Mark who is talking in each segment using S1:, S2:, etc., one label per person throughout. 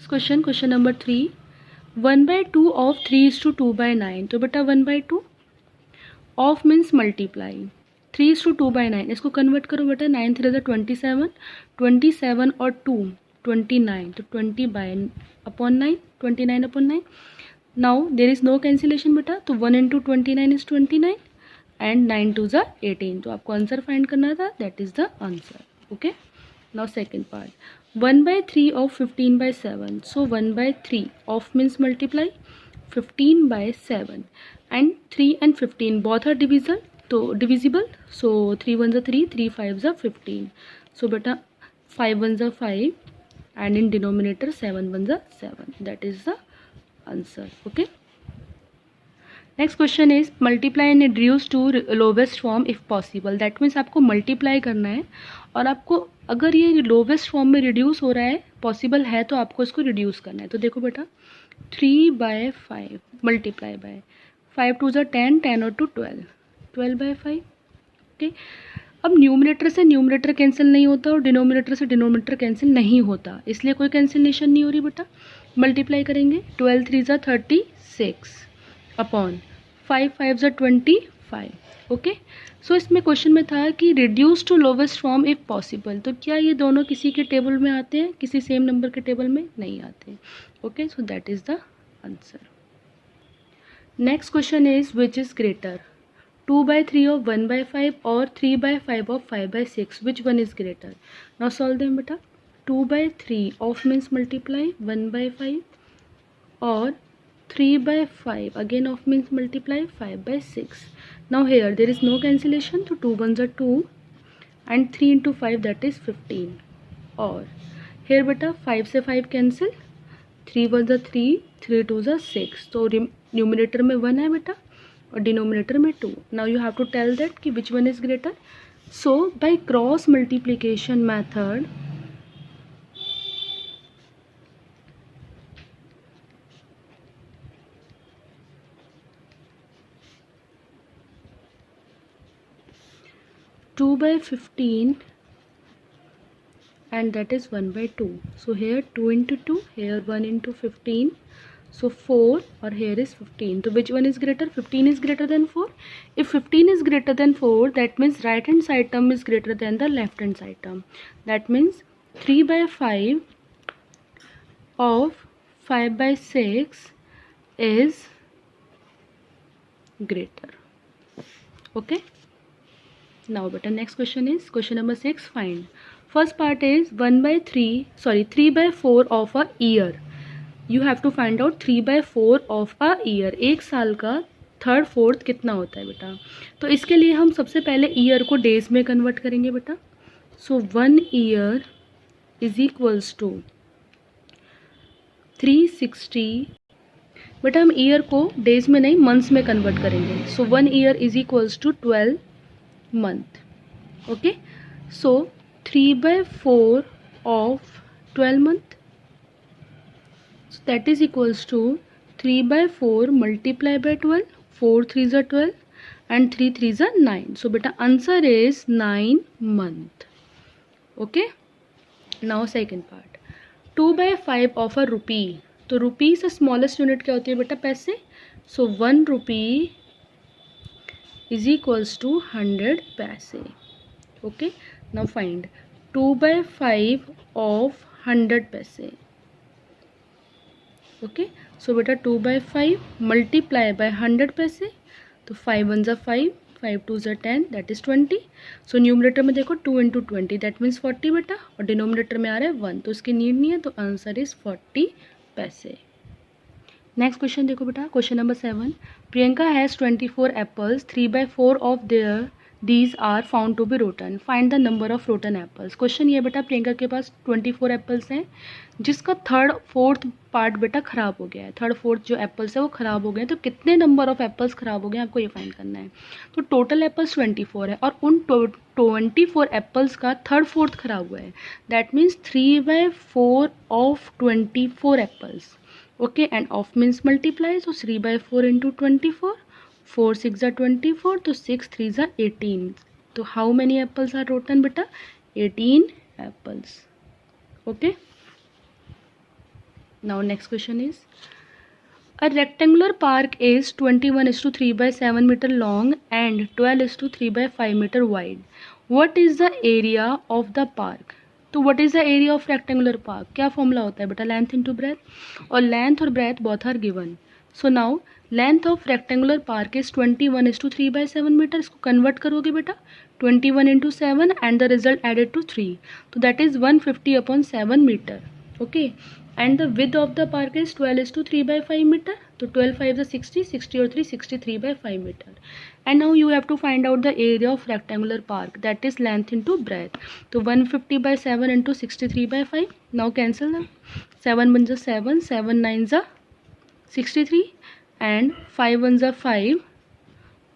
S1: Next question, question number 3, 1/2 of 3:2/9। तो बेटा 1/2 of means multiply, 3:2/9, इसको कन्वर्ट करो बेटा, 9 3 27, 27 और 2 29, तो 20/9, 29/9। Now there is no cancellation बेटा, तो 1 × 29 इज 29 एंड 9 2 18, तो आपको आंसर फाइंड करना था, that is the answer. Okay, now second part, 1/3 of 15/7। So 1/3 of means multiply, 15/7 and 3 and 15 both are divisible, so 3 1s are 3, 3 5s are 15, so beta 5 1s are 5 and in denominator 7 1s are 7, that is the answer. Okay, next question is multiply and reduce to lowest form if possible. That means आपको multiply करना है और आपको अगर ये lowest form में reduce हो रहा है, पॉसिबल है, तो आपको इसको रिड्यूस करना है। तो देखो बेटा 3/5 मल्टीप्लाई बाय 5 2 10, 10 और 2 12, 12/5। ओके, अब न्यूमरेटर से न्यूमरेटर कैंसिल नहीं होता और डिनोमिनेटर से डिनोमिनेटर कैंसिल नहीं होता, इसलिए कोई कैंसिलेशन नहीं हो रही बेटा। मल्टीप्लाई करेंगे, 12 3 36 अपॉन 5 5 25। ओके, सो इसमें क्वेश्चन में था कि reduce to lowest form if possible, तो क्या ये दोनों किसी के टेबल में आते हैं? किसी सेम नंबर के टेबल में नहीं आते। Okay, so that is the answer. Next question is which is greater, 2/3 of 1/5 और 3/5 of 5/6, which one is greater? Now solve them बेटा। 2/3 ऑफ मीन्स मल्टीप्लाई 1/5 और 3/5 again of means multiply 5/6. Now here there is no cancellation, so 2 1s are 2 and 3 into 5 that is 15, और here बेटा 5 से 5 cancel, 3 1s are 3, 3 2s are 6, तो numerator में 1 है बेटा और डिनोमिनेटर में 2। Now you have to tell that कि which one is greater. So by cross multiplication method, 2/15 and that is 1/2. So here 2 into 2, here 1 into 15, so 4, or here is 15. So which one is greater? 15 is greater than 4. If 15 is greater than 4, that means right hand side term is greater than the left hand side term. That means 3/5 of 5/6 is greater. Okay, now beta next question is question number 6, find. First part is 3/4 of a year. You have to find out 3/4 of a year. एक साल का third fourth कितना होता है बेटा? तो इसके लिए हम सबसे पहले ईयर को डेज में कन्वर्ट करेंगे बेटा। सो 1 ईयर इज इक्वल्स टू 360, बेटा हम ईयर को डेज में नहीं मंथ्स में कन्वर्ट करेंगे। So 1 year is equals to 12 month. Okay, so 3/4 of 12 month, so that is equals to 3/4 multiply by 12, 4 3s are 12 and 3 3s are 9. So beta answer is 9 month. Okay, now second part, 2/5 of a rupee. तो रुपी से smallest unit क्या होती है बेटा? पैसे। सो 1 रुपी is equals to 100 पैसे. Okay, now find 2/5 of 100 पैसे. Okay, so बेटा 2/5 multiply by 100 पैसे, तो 5 1s are 5, 5 2s are 10, that is 20. So numerator में देखो 2 into 20 that means 40 बेटा, और डिनोमिनेटर में आ रहा है 1, तो इसकी नीड नहीं है, तो आंसर इज 40 पैसे. नेक्स्ट क्वेश्चन देखो बेटा, question number 7, Priyanka has 24 apples, 3/4 of their these are found to be rotten, find the number of rotten apples. Question ये बेटा, प्रियंका के पास 24 एप्पल्स हैं जिसका थर्ड फोर्थ पार्ट बेटा ख़राब हो गया है. थर्ड फोर्थ जो एप्पल्स है वो ख़राब हो गए हैं, तो कितने नंबर ऑफ एप्पल्स ख़राब हो गए हैं आपको ये फाइंड करना है. तो टोटल एप्पल्स 24 है और उन 24 एप्पल्स का थर्ड फोर्थ ख़राब हुआ है. That means 3/4 of 24 apples. Okay, end of means multiply, so 3/4 into 24, 4 6 are 24, तो 6 3s are 18. तो how many apples are rotten बेटा? 18 apples. Okay, Now next question is, a rectangular park is 21:3/7 meter long and 12:3/5 meter wide. What is the area of the park? तो what is the area of rectangular park? क्या formula होता है बेटा? Length into breadth, और length और breadth both are given. So now length of rectangular park is 21:3/7 metre. इसको convert करोगे बेटा 21 into 7 and the result added to 3. तो that is 150/7 meter. Okay. And the width of the park is 12:3/5 meter. तो 12 5 is 60, 60 और 3 63/5 meter. And now you have to find out the area of rectangular park, that is length into breadth. तो 150/7 into 63/5. Now cancel them. 7 1 is 7, 7 9 is 63 and 5 1 is 5,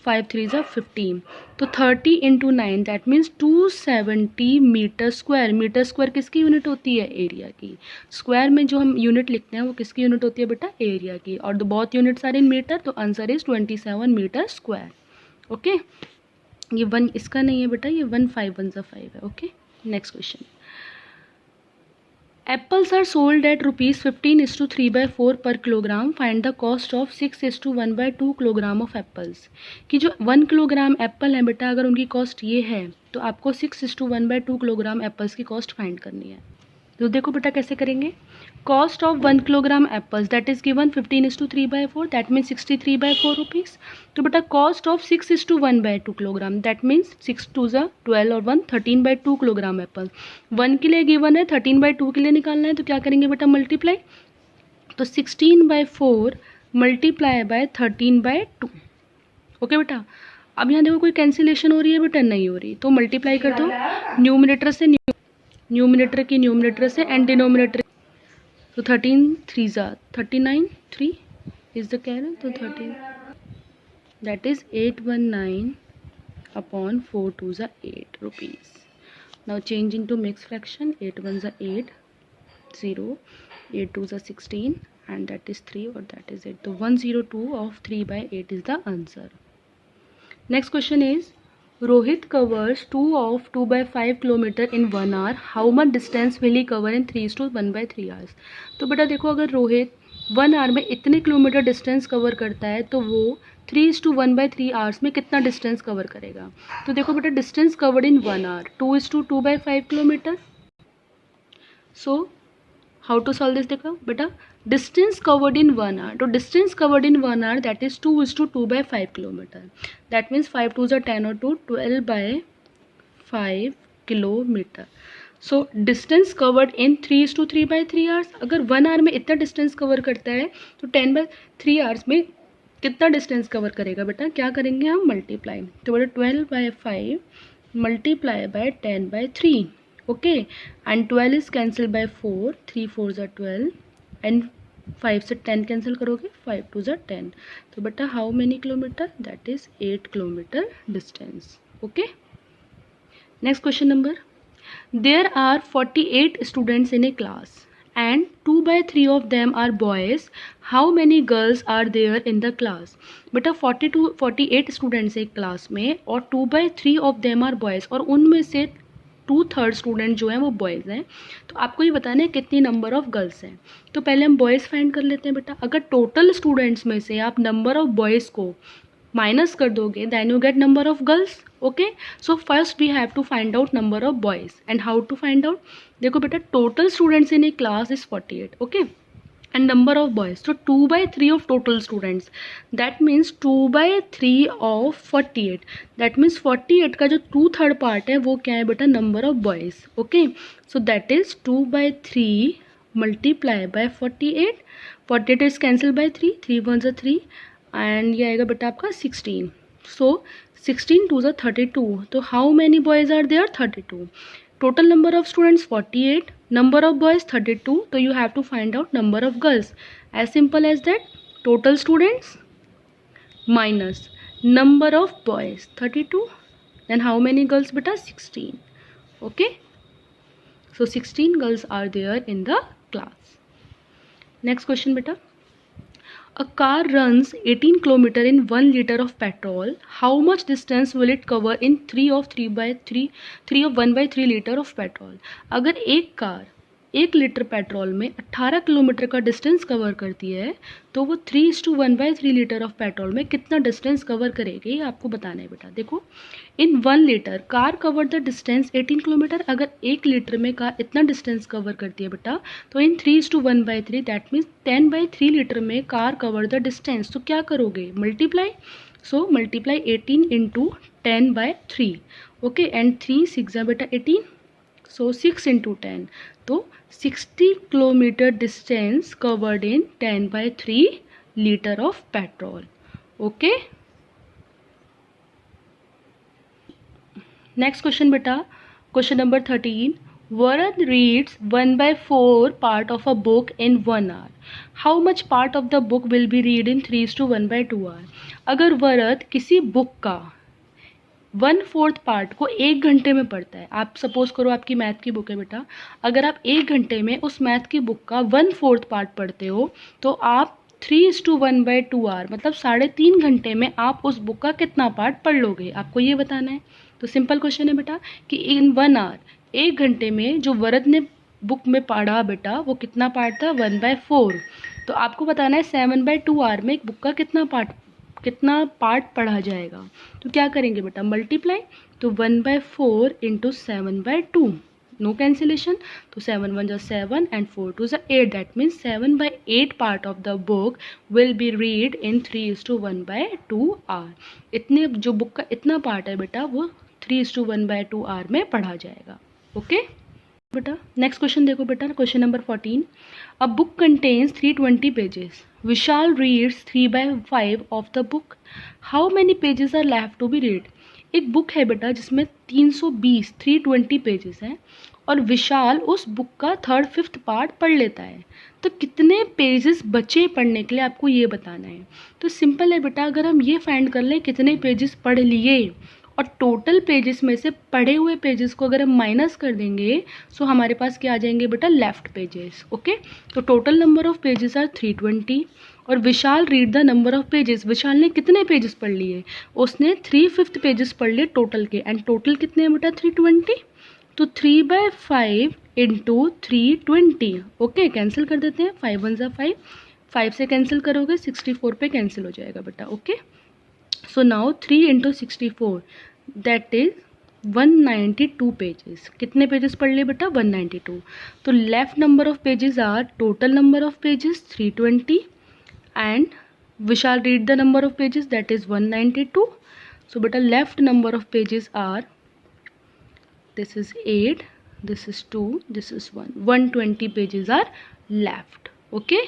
S1: 5 3 is 15. तो 30 into 9 that means 270 metre square. Metre square किसकी unit होती है? Area की. Square में जो हम unit लिखते हैं वो किसकी यूनिट होती है बेटा? एरिया की. और the both units are in metre, तो answer is 27 metre square. Okay, ये 1 इसका नहीं है बेटा, ये 1 5 1 5 है. Okay, next question. Apples are sold at rupees 15:3/4 per kilogram. Find the cost of 6:1/2 kilogram of apples. कि जो 1 किलोग्राम एप्पल है बेटा, अगर उनकी कॉस्ट ये है तो आपको 6:1/2 किलोग्राम एप्पल्स की कॉस्ट फाइंड करनी है. तो देखो बेटा कैसे करेंगे. Cost of 1 kilogram apples that is given 15:3/4, that means 63/4 rupees. तो बेटा cost of 6:1/2 kilogram that means 6 2 ज़ा 12 और 1 13/2 किलोग्राम एप्पल. 1 के लिए गिवन है, 13/2 के लिए निकालना है, तो क्या करेंगे बेटा? मल्टीप्लाई. तो 16/4 मल्टीप्लाई बाय 13/2. ओके बेटा, अब यहाँ देखो कोई कैंसिलेशन हो रही है बेटा? नहीं हो रही, तो मल्टीप्लाई कर दो न्यूमिनेटर से न्यूमिनेटर की न्यूमिनेटर से एंड डिनोमिनेटर. तो 13 3 ज़ा 39, 3 इज द कैरल, तो 13 दैट इज 819/4 2 ज़ा 8 rupees. Now change into mix fraction. 8 1 ज़ा 8 0, 8 2 ज़ा 16 एंड दैट इज 3 और दैट इज 8. तो 102 of 3/8 is the answer. Next question is, Rohit covers 2 of 2/5 kilometer in 1 hour. How much distance will he cover in 3:1/3 hours? तो बेटा देखो, अगर Rohit 1 our में इतने किलोमीटर डिस्टेंस कवर करता है तो वो 3:1/3 आवर्स में कितना डिस्टेंस कवर करेगा? तो देखो बेटा, distance covered in 1 hour 2:2/5 kilometre. So how to solve this? देखो बेटा, डिस्टेंस कवर्ड इन 1 आवर, तो distance covered in 1 hour that is 2:2/5 kilometre. That means 5 2 ज़ा 10 और 2 12/5 kilometre. So distance covered in 3:3/3 hours. अगर 1 आवर में इतना डिस्टेंस कवर करता है तो 10/3 आवर्स में कितना डिस्टेंस कवर करेगा बेटा? क्या करेंगे हम? मल्टीप्लाई. तो बेटा 12/5 multiply by 10/3. Okay, and 12 is cancel bye 4, 3 4 ज़ा 12 एंड 5 से 10 कैंसिल करोगे, 5 2 ज़ा 10. तो बेटा how many kilometre? That is 8 kilometre distance. Okay, next question number. There are 48 students in a class and 2/3 of them are boys. How many girls are there in the class? बेटा 48 students एक class में और 2/3 of them are boys, और उनमें से 2/3 student जो हैं वो बॉयज़ हैं. तो आपको ये बताना है कितनी नंबर ऑफ़ गर्ल्स हैं. तो पहले हम बॉयज़ फाइंड कर लेते हैं बेटा. अगर टोटल स्टूडेंट्स में से आप नंबर ऑफ़ बॉयज़ को माइनस कर दोगे then you get number of girls. Okay, so first we have to find out number of boys. And how to find out? देखो बेटा, total students in a class is 48. Okay, and number of boys, so 2/3 of total students, that means 2/3 of 48, that means 48 का जो 2/3 part है वो क्या है बेटा? Number of boys. Okay, so that is 2/3 multiply by 48. 48 is cancel bye 3, 3 1 ज़ा 3 and ये आएगा बेटा आपका 16. सो 16 2 ज़ा 32. तो how many boys are there? 32. Total number of students 48, number of boys 32, so you have to find out number of girls. As simple as that. Total students minus number of boys 32, then how many girls beta? 16. Okay, so 16 girls are there in the class. Next question beta. A car runs 18 km in 1 liter of petrol. How much distance will it cover in 3 of 1/3 liter of petrol? अगर एक car 1 litre petrol में 18 kilometre का distance cover करती है तो वो 3:1/3 litre of petrol में कितना डिस्टेंस कवर करेगी, ये आपको बताना है बेटा। देखो, इन 1 litre car cover the distance 18 kilometre. अगर 1 लीटर में कार इतना डिस्टेंस कवर करती है बेटा, तो इन 3:1/3 दैट मीन्स 10/3 लीटर में कार कवर द डिस्टेंस। तो क्या करोगे, multiply. So multiply 18 into 10/3। Okay, and 3 6 बेटा 18, सो 6 इंटू 10, तो 60 kilometre distance covered in 10/3 litre of petrol. Okay, next question बेटा, question number 13। Varad reads 1/4 part of a book in 1 hour. How much part of the book will be read in 3:1/2 hour? अगर वरद किसी book का 1/4 part को 1 घंटे में पढ़ता है, आप सपोज करो आपकी मैथ की बुक है बेटा, अगर आप 1 घंटे में उस मैथ की बुक का 1/4 पार्ट पढ़ते हो तो आप 3:1/2 आवर मतलब 3.5 घंटे में आप उस बुक का कितना पार्ट पढ़ लोगे, आपको ये बताना है। तो सिंपल क्वेश्चन है बेटा कि इन 1 आवर 1 घंटे में जो वरद ने बुक में पढ़ा बेटा वो कितना पार्ट था, 1/4। तो आपको बताना है 7/2 आवर में एक बुक का कितना पार्ट पढ़ा जाएगा। तो क्या करेंगे बेटा, मल्टीप्लाई। तो 1/4 इंटू 7/2, नो कैंसिलेशन, तो 7 1 7 and 4 2 8, that means 7/8 part of the book will be read in 3:1/2 hour. इतने जो बुक का इतना पार्ट है बेटा वो 3:1/2 आवर में पढ़ा जाएगा। ओके बेटा, नेक्स्ट क्वेश्चन देखो बेटा, question number 14। A book contains 320 pages. Vishal reads 3/5 of the book. How many pages are left to be read? एक बुक है बेटा जिसमें 320 पेजेस हैं और विशाल उस बुक का 3/5 पार्ट पढ़ लेता है, तो कितने पेजेस बचे पढ़ने के लिए, आपको ये बताना है। तो सिंपल है बेटा, अगर हम ये फाइंड कर लें कितने पेजेस पढ़ लिए और टोटल पेजेस में से पढ़े हुए पेजेस को अगर हम माइनस कर देंगे सो हमारे पास क्या आ जाएंगे बेटा, लेफ्ट पेजेस। ओके, तो total number of pages are 320 और Vishal read the number of pages. Vishal ने कितने पेजेस पढ़ लिए, उसने 3/5 पेजेस पढ़ लिए टोटल के, एंड टोटल कितने हैं बेटा 320। तो 3/5 इंटू 320। ओके, कैंसिल कर देते हैं, 5 1 5, 5 से कैंसिल करोगे 64 पे कैंसिल हो जाएगा बेटा। Okay, so now 3 into 64 that is 192 pages. कितने पेजेस पढ़ लिए बेटा, 192। तो left number of pages are, total number of pages 320 and Vishal read the number of pages that is 192। सो बेटा left number of pages are, this is 8, this is 2, this is 1, 120 pages are left. Okay.